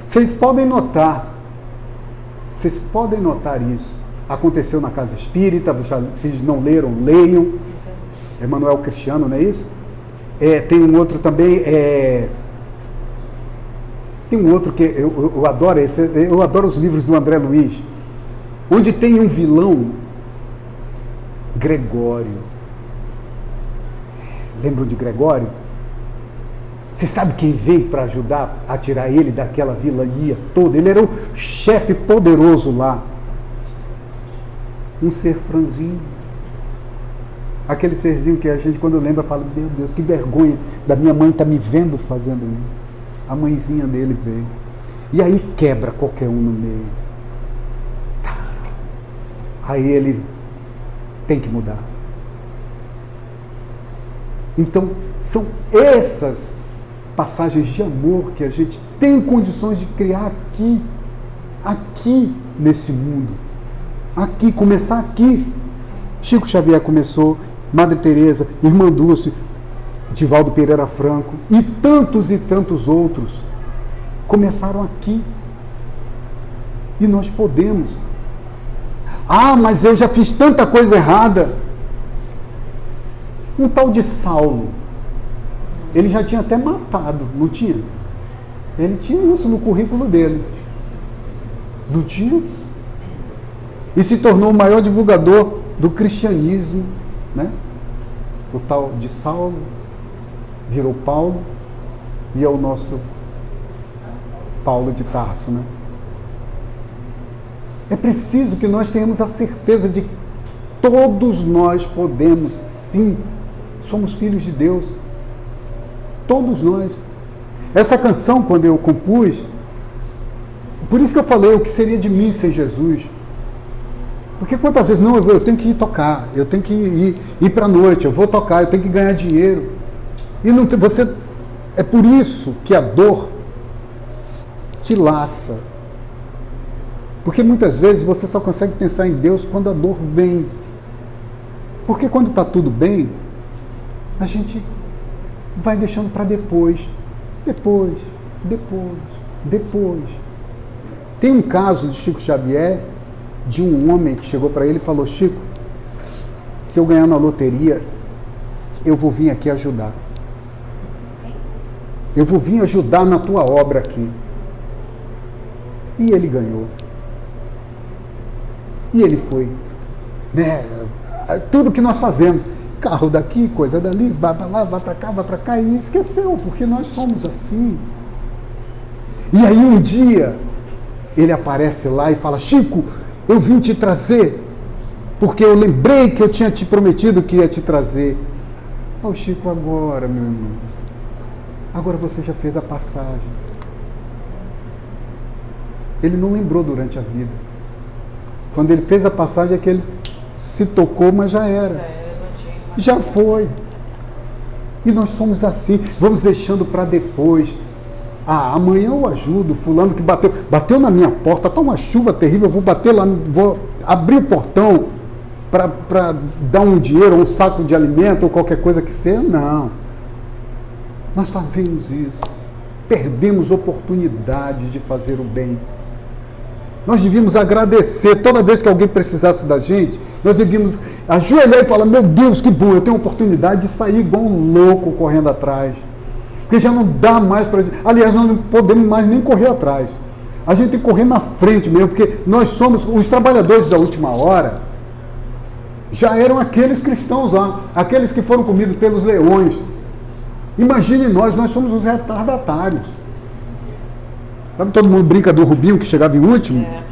Vocês podem notar isso. Aconteceu na Casa Espírita, vocês não leram, leiam. Emmanuel Cristiano, não é isso? Tem um outro também, tem um outro que eu adoro, eu adoro os livros do André Luiz, onde tem um vilão, Gregório. Lembram de Gregório? Você sabe quem veio para ajudar a tirar ele daquela vilania toda? Ele era o chefe poderoso lá. Um ser franzino. Aquele serzinho que a gente, quando lembra, fala, meu Deus, que vergonha da minha mãe estar me vendo fazendo isso. A mãezinha dele veio. E aí quebra qualquer um no meio. Aí ele tem que mudar. Então, são essas passagens de amor que a gente tem condições de criar aqui nesse mundo. Aqui, começar aqui. Chico Xavier começou, Madre Teresa, Irmã Dulce, Divaldo Pereira Franco e tantos outros começaram aqui. E nós podemos. Ah, mas eu já fiz tanta coisa errada. Um tal de Saulo, ele já tinha até matado, não tinha? Ele tinha isso no currículo dele. Não tinha? E se tornou o maior divulgador do cristianismo, né? O tal de Saulo virou Paulo e é o nosso Paulo de Tarso, né? É preciso que nós tenhamos a certeza de que todos nós podemos, sim, somos filhos de Deus. Todos nós. Essa canção, quando eu compus, por isso que eu falei o que seria de mim sem Jesus. Porque quantas vezes, não, eu tenho que ir tocar, eu tenho que ir para a noite, eu vou tocar, eu tenho que ganhar dinheiro. E não tem, você, é por isso que a dor te laça. Porque muitas vezes você só consegue pensar em Deus quando a dor vem. Porque quando está tudo bem, a gente vai deixando para depois. Tem um caso de Chico Xavier, de um homem que chegou para ele e falou, Chico, se eu ganhar na loteria, eu vou vir aqui ajudar. Eu vou vir ajudar na tua obra aqui. E ele ganhou. E ele foi. Né? Tudo que nós fazemos, carro daqui, coisa dali, vai para lá, vai para cá, e esqueceu, porque nós somos assim. E aí um dia, ele aparece lá e fala, Chico, eu vim te trazer, porque eu lembrei que eu tinha te prometido que ia te trazer. Ô Chico, agora, meu irmão, agora você já fez a passagem. Ele não lembrou durante a vida. Quando ele fez a passagem é que ele se tocou, mas já era. Já foi. E nós somos assim, vamos deixando para depois. Ah, amanhã eu ajudo, fulano que bateu na minha porta, está uma chuva terrível, eu vou bater lá, vou abrir o portão para dar um dinheiro, um saco de alimento ou qualquer coisa que seja. Não. Nós fazemos isso. Perdemos oportunidades de fazer o bem. Nós devíamos agradecer toda vez que alguém precisasse da gente, nós devíamos ajoelhar e falar, meu Deus, que bom, eu tenho a oportunidade de sair igual um louco correndo atrás. Porque já não dá mais para... Aliás, nós não podemos mais nem correr atrás. A gente tem que correr na frente mesmo, porque nós somos os trabalhadores da última hora, já eram aqueles cristãos lá, aqueles que foram comidos pelos leões. Imagine nós somos os retardatários. Sabe, todo mundo brinca do Rubinho que chegava em último? É.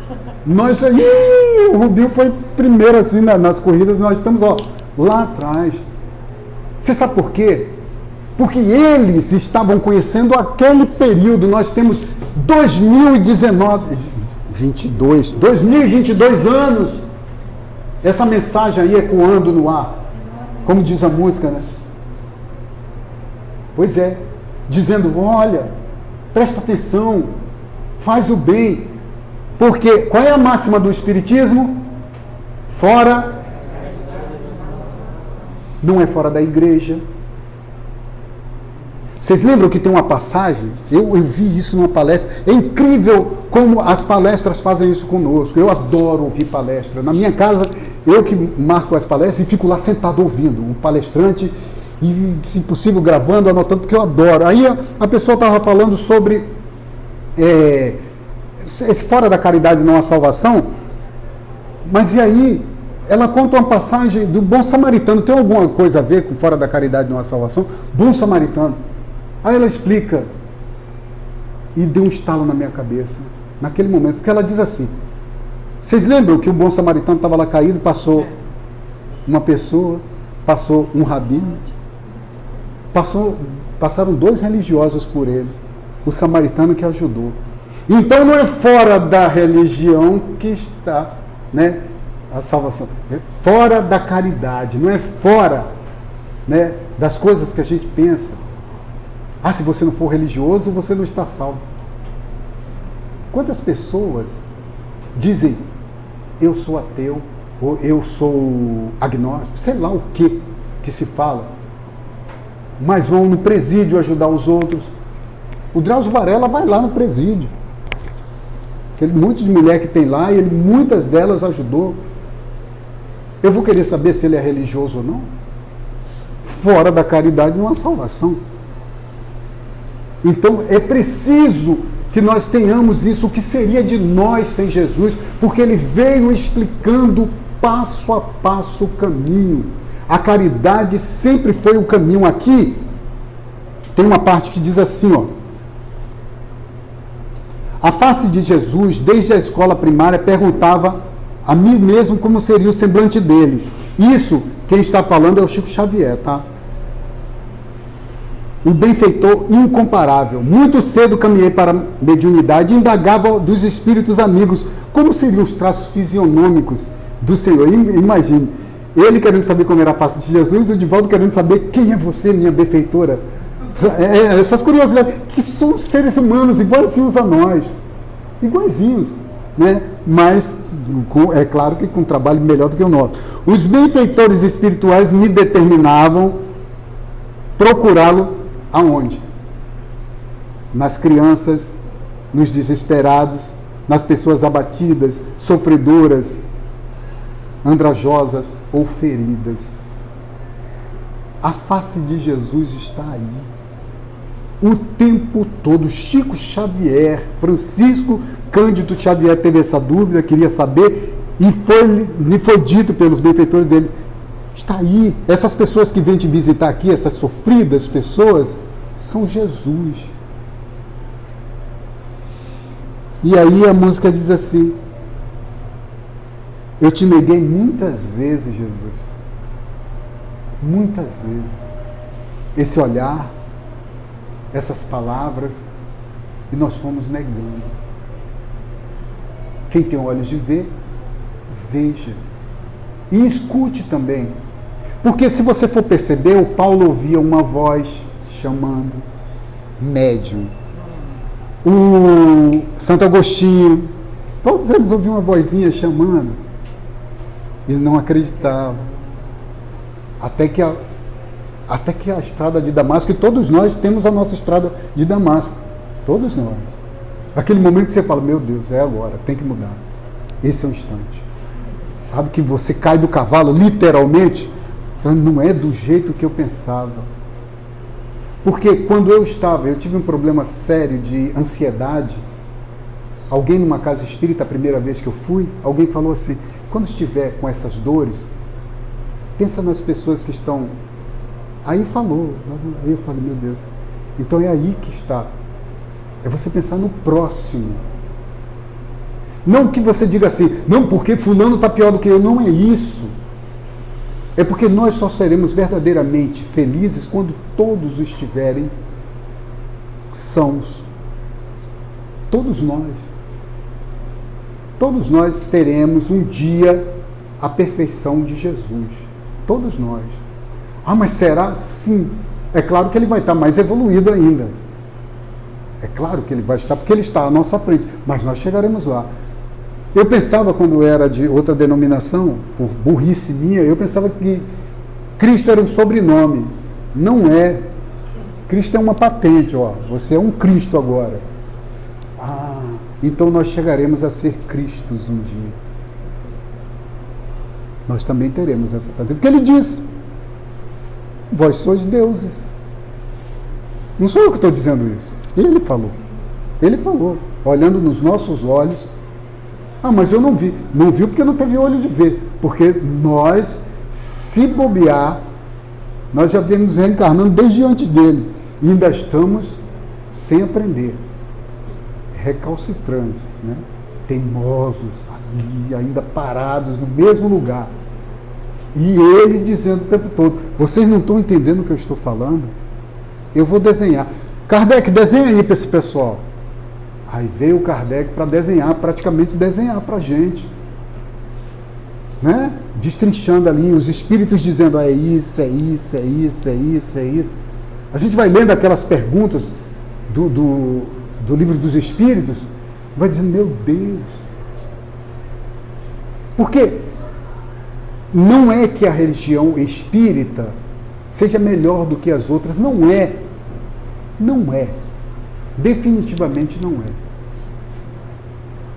Nós aí, o Rubinho foi primeiro assim nas corridas, nós estamos lá atrás. Você sabe por quê? Porque eles estavam conhecendo aquele período. Nós temos 2022 anos. Essa mensagem aí ecoando no ar, como diz a música, né? Pois é, dizendo, olha, presta atenção, faz o bem. Porque qual é a máxima do Espiritismo? Fora, não é fora da igreja. Vocês lembram que tem uma passagem? Eu vi isso numa palestra. É incrível como as palestras fazem isso conosco. Eu adoro ouvir palestra. Na minha casa, eu que marco as palestras e fico lá sentado ouvindo o palestrante e, se possível, gravando, anotando, porque eu adoro. Aí a pessoa estava falando sobre esse fora da caridade não há salvação, mas e aí ela conta uma passagem do bom samaritano. Tem alguma coisa a ver com fora da caridade não há salvação? Bom samaritano. Aí ela explica, e deu um estalo na minha cabeça, naquele momento, porque ela diz assim, vocês lembram que o bom samaritano estava lá caído, passou uma pessoa, passou um rabino, passaram 2 religiosos por ele, o samaritano que ajudou. Então não é fora da religião que está, né, a salvação, é fora da caridade, não é fora, né, das coisas que a gente pensa. Ah, se você não for religioso, você não está salvo. Quantas pessoas dizem, eu sou ateu, ou eu sou agnóstico, sei lá o que se fala, mas vão no presídio ajudar os outros. O Drauzio Varela vai lá no presídio. Aquele monte de mulher que tem lá, e ele, muitas delas ajudou. Eu vou querer saber se ele é religioso ou não? Fora da caridade não há salvação. Então é preciso que nós tenhamos isso, o que seria de nós sem Jesus, porque ele veio explicando passo a passo o caminho. A caridade sempre foi o caminho. Aqui tem uma parte que diz assim, ó: a face de Jesus, desde a escola primária, perguntava a mim mesmo como seria o semblante dele. Isso, quem está falando é o Chico Xavier, tá? O benfeitor incomparável. Muito cedo caminhei para a mediunidade e indagava dos espíritos amigos como seriam os traços fisionômicos do Senhor. Imagine, ele querendo saber como era a face de Jesus e o Divaldo querendo saber quem é você, minha benfeitora. Essas curiosidades, que são seres humanos iguaizinhos a nós, iguaizinhos, né? Mas é claro que com um trabalho melhor do que o nosso. Os benfeitores espirituais me determinavam procurá-lo aonde? Nas crianças, nos desesperados, nas pessoas abatidas, sofredoras, andrajosas ou feridas. A face de Jesus está aí o tempo todo. Chico Xavier, Francisco Cândido Xavier teve essa dúvida, queria saber, e lhe foi dito pelos benfeitores dele: está aí, essas pessoas que vêm te visitar aqui, essas sofridas pessoas, são Jesus. E aí a música diz assim: eu te neguei muitas vezes, Jesus, muitas vezes, esse olhar, essas palavras, e nós fomos negando. Quem tem olhos de ver, veja. E escute também. Porque se você for perceber, o Paulo ouvia uma voz chamando, médium. O Santo Agostinho, todos eles ouviam uma vozinha chamando e não acreditavam. Até que a estrada de Damasco, e todos nós temos a nossa estrada de Damasco, todos nós. Aquele momento que você fala: meu Deus, é agora, tem que mudar. Esse é o instante. Sabe que você cai do cavalo, literalmente? Então, não é do jeito que eu pensava. Porque quando eu tive um problema sério de ansiedade. Alguém numa casa espírita, a primeira vez que eu fui, alguém falou assim: quando estiver com essas dores, pensa nas pessoas que estão... Aí eu falei: meu Deus, então é aí que está. É você pensar no próximo. Não que você diga assim: não, porque fulano está pior do que eu. Não é isso. É porque nós só seremos verdadeiramente felizes quando todos estiverem sãos. Todos nós. Todos nós teremos um dia a perfeição de Jesus. Todos nós. Ah, mas será? Sim. É claro que ele vai estar mais evoluído ainda. É claro que ele vai estar, porque ele está à nossa frente. Mas nós chegaremos lá. Eu pensava, quando era de outra denominação, por burrice minha, eu pensava que Cristo era um sobrenome. Não é. Cristo é uma patente, ó. Você é um Cristo agora. Ah, então nós chegaremos a ser Cristos um dia. Nós também teremos essa patente. Porque ele diz: vós sois deuses. Não sou eu que estou dizendo isso. Ele falou. Ele falou, olhando nos nossos olhos. Ah, mas eu não vi. Não viu porque não teve olho de ver. Porque nós, se bobear, nós já viemos reencarnando desde antes dele. E ainda estamos sem aprender. Recalcitrantes, né? Teimosos, ali, ainda parados no mesmo lugar. E ele dizendo o tempo todo, vocês não estão entendendo o que eu estou falando? Eu vou desenhar. Kardec, desenha aí para esse pessoal. Aí veio o Kardec para desenhar, praticamente desenhar para a gente. Né? Destrinchando ali, os espíritos dizendo, é isso, é isso, é isso, é isso, é isso. A gente vai lendo aquelas perguntas do livro dos espíritos, vai dizendo, meu Deus. Porque não é que a religião espírita seja melhor do que as outras, não é. Não é. Definitivamente não é.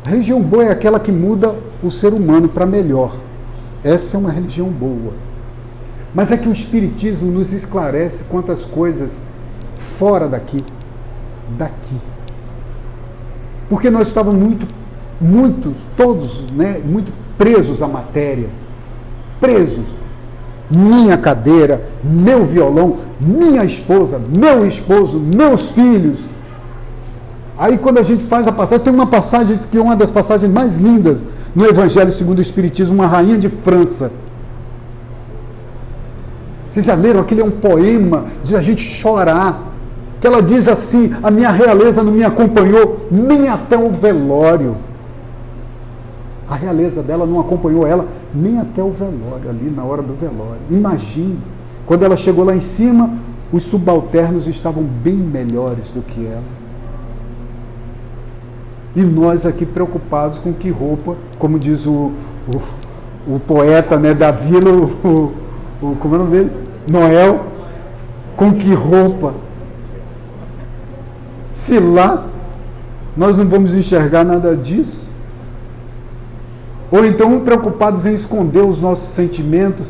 A religião boa é aquela que muda o ser humano para melhor. Essa é uma religião boa. Mas é que o Espiritismo nos esclarece quantas coisas fora daqui. Porque nós estávamos todos, né, muito presos à matéria. Presos. Minha cadeira, meu violão, minha esposa, meu esposo, meus filhos. Aí quando a gente faz a passagem, tem uma passagem que é uma das passagens mais lindas no Evangelho segundo o Espiritismo, uma rainha de França. Vocês já leram? Aquele é um poema de a gente chorar. Que ela diz assim, a minha realeza não me acompanhou nem até o velório. A realeza dela não acompanhou ela nem até o velório, ali na hora do velório. Imagine, quando ela chegou lá em cima, os subalternos estavam bem melhores do que ela. E nós aqui preocupados com que roupa, como diz o poeta, né, da vila, como é o nome dele? Noel, com que roupa? Se lá nós não vamos enxergar nada disso. Ou então preocupados em esconder os nossos sentimentos.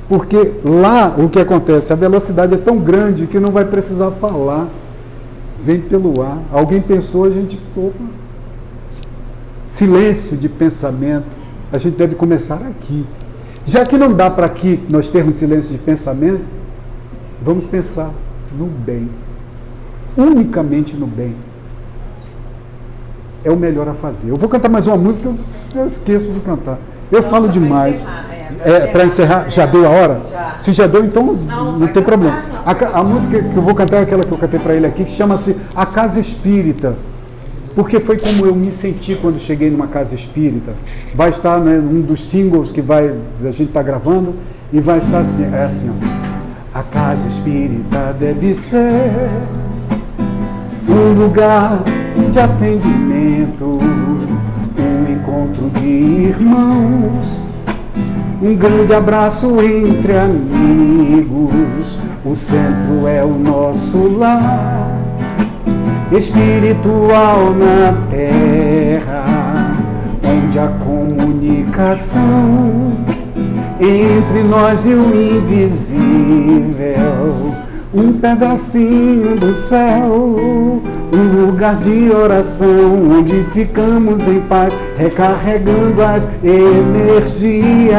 Porque lá o que acontece? A velocidade é tão grande que não vai precisar falar. Vem pelo ar. Alguém pensou, a gente... Opa. Silêncio de pensamento. A gente deve começar aqui. Já que não dá para aqui nós termos silêncio de pensamento, vamos pensar no bem. Unicamente no bem. É o melhor a fazer. Eu vou cantar mais uma música, eu esqueço de cantar. Eu falo demais. Para encerrar, já deu a hora?
Já.
Se já deu, então não tem problema. A música que eu vou cantar é aquela que eu cantei para ele aqui, que chama-se A Casa Espírita. Porque foi como eu me senti quando cheguei numa casa espírita. Vai estar, né, um dos singles que a gente está gravando, e vai estar assim, assim, ó. A casa espírita deve ser um lugar de atendimento, um encontro de irmãos, um grande abraço entre amigos. O centro é o nosso lar espiritual na terra, onde a comunicação entre nós e o invisível, um pedacinho do céu, um lugar de oração, onde ficamos em paz, recarregando as energias.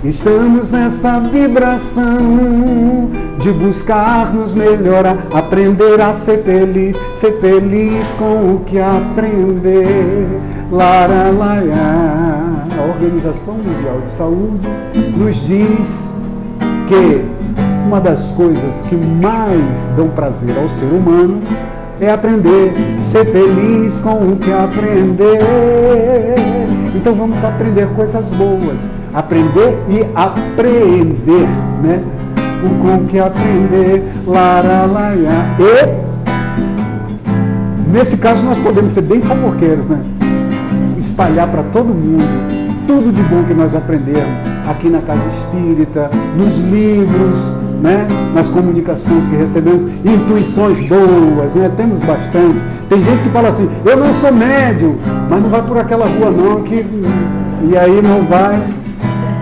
Estamos nessa vibração de buscar nos melhorar, aprender a ser feliz com o que aprender. A Organização Mundial de Saúde nos diz que uma das coisas que mais dão prazer ao ser humano é aprender, ser feliz com o que aprender. Então vamos aprender coisas boas, aprender e apreender, né? Com o que aprender, E nesse caso nós podemos ser bem fofoqueiros, né? Espalhar para todo mundo tudo de bom que nós aprendemos aqui na Casa Espírita, nos livros, né? Nas comunicações que recebemos, intuições boas, né? Temos bastante. Tem gente que fala assim, eu não sou médium, mas não vai por aquela rua não, e aí não vai.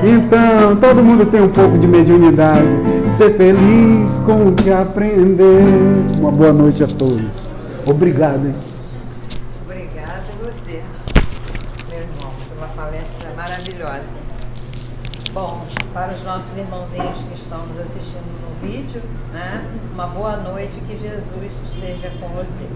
Então, todo mundo tem um pouco de mediunidade. Ser feliz com o que aprender. Uma boa noite a todos. Obrigado, hein?
Obrigada a você, meu irmão, pela palestra maravilhosa. Bom, para os nossos irmãozinhos que estão nos assistindo no vídeo, né? Uma boa noite, que Jesus esteja com vocês.